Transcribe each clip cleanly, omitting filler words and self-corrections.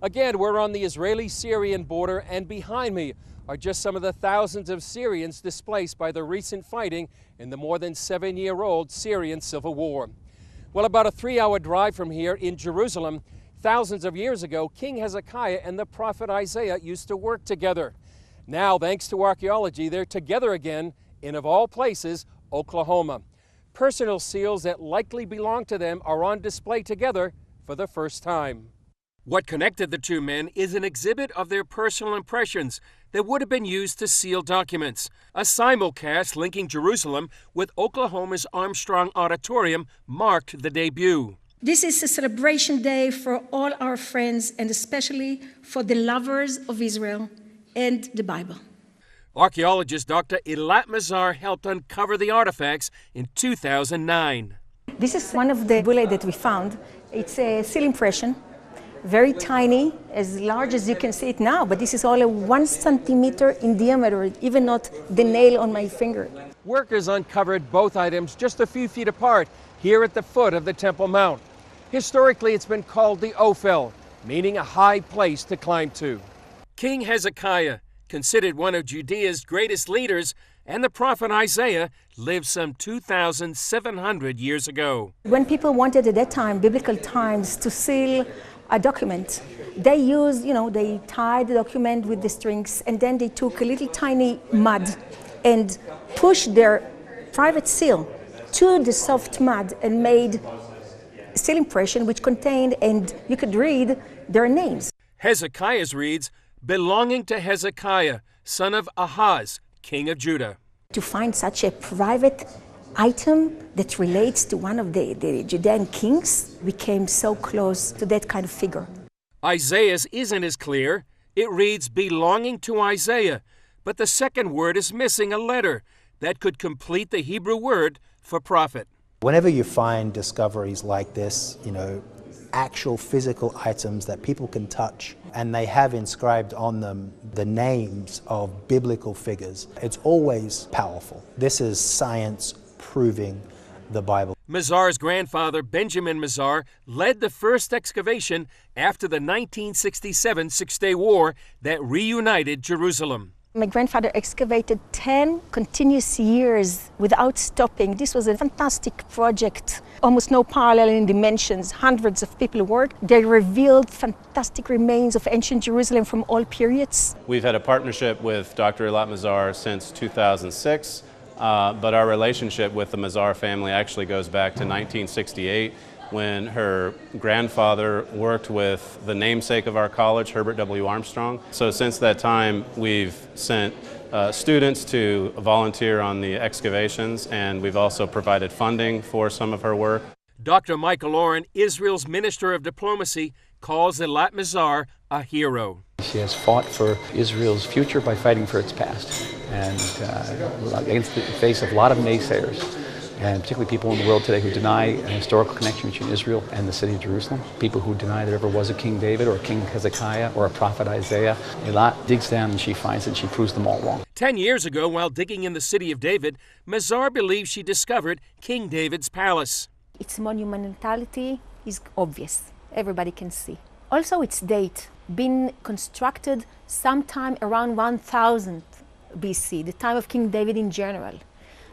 Again, we're on the Israeli-Syrian border, and behind me are just some of the thousands of Syrians displaced by the recent fighting in the more than 7-year-old Syrian civil war. Well, about a 3-hour drive from here in Jerusalem, thousands of years ago, King Hezekiah and the prophet Isaiah used to work together. Now, thanks to archaeology, they're together again in, of all places, Oklahoma. Personal seals that likely belong to them are on display together for the first time. What connected the two men is an exhibit of their personal impressions that would have been used to seal documents. A simulcast linking Jerusalem with Oklahoma's Armstrong Auditorium marked the debut. This is a celebration day for all our friends and especially for the lovers of Israel and the Bible. Archaeologist Dr. Elat Mazar helped uncover the artifacts in 2009. This is one of the bullae that we found. It's a seal impression, very tiny, as large as you can see it now, but this is only 1 centimeter in diameter, even not the nail on my finger. Workers uncovered both items just a few feet apart here at the foot of the Temple Mount. Historically, it's been called the Ophel, meaning a high place to climb to. King Hezekiah, considered one of Judea's greatest leaders, and the prophet Isaiah lived some 2,700 years ago. When people wanted at that time, biblical times, to seal a document, they used, they tied the document with the strings, and then they took a little tiny mud and pushed their private seal to the soft mud and made a seal impression which contained, and you could read their names. Hezekiah's reads, belonging to Hezekiah, son of Ahaz, king of Judah. To find such a private item that relates to one of the Judean kings, we came so close to that kind of figure. Isaiah's isn't as clear. It reads belonging to Isaiah, but the second word is missing a letter that could complete the Hebrew word for prophet. Whenever you find discoveries like this, actual physical items that people can touch, and they have inscribed on them the names of biblical figures, it's always powerful. This is science proving the Bible. Mazar's grandfather, Benjamin Mazar, led the first excavation after the 1967 Six-Day War that reunited Jerusalem. My grandfather excavated 10 continuous years without stopping. This was a fantastic project. Almost no parallel in dimensions. Hundreds of people worked. They revealed fantastic remains of ancient Jerusalem from all periods. We've had a partnership with Dr. Elat Mazar since 2006, but our relationship with the Mazar family actually goes back to 1968, when her grandfather worked with the namesake of our college, Herbert W. Armstrong. So since that time, we've sent students to volunteer on the excavations, and we've also provided funding for some of her work. Dr. Michael Oren, Israel's Minister of Diplomacy, calls Elat Mazar a hero. She has fought for Israel's future by fighting for its past, and against the face of a lot of naysayers, and particularly people in the world today who deny a historical connection between Israel and the city of Jerusalem, people who deny there ever was a King David or a King Hezekiah or a prophet Isaiah. Elat digs down and she finds it and she proves them all wrong. 10 years ago, while digging in the city of David, Mazar believes she discovered King David's palace. Its monumentality is obvious. Everybody can see. Also its date, been constructed sometime around 1000 BC, the time of King David in general,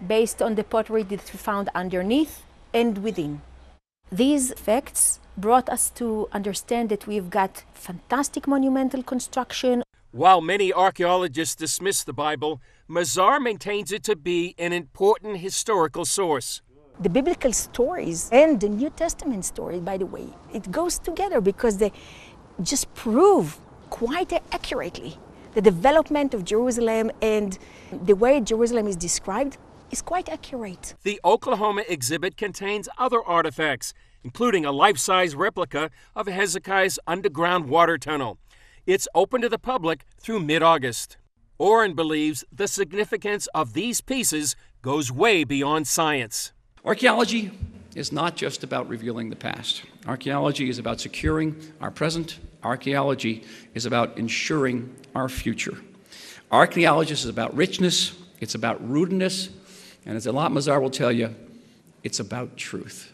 based on the pottery that we found underneath and within. These facts brought us to understand that we've got fantastic monumental construction. While many archaeologists dismiss the Bible, Mazar maintains it to be an important historical source. The biblical stories and the New Testament story, by the way, it goes together because they just prove quite accurately the development of Jerusalem, and the way Jerusalem is described is quite accurate. The Oklahoma exhibit contains other artifacts, including a life-size replica of Hezekiah's underground water tunnel. It's open to the public through mid-August. Oren believes the significance of these pieces goes way beyond science. Archaeology is not just about revealing the past. Archaeology is about securing our present. Archaeology is about ensuring our future. Archaeology is about richness, it's about rootedness, and as Elat Mazar will tell you, it's about truth.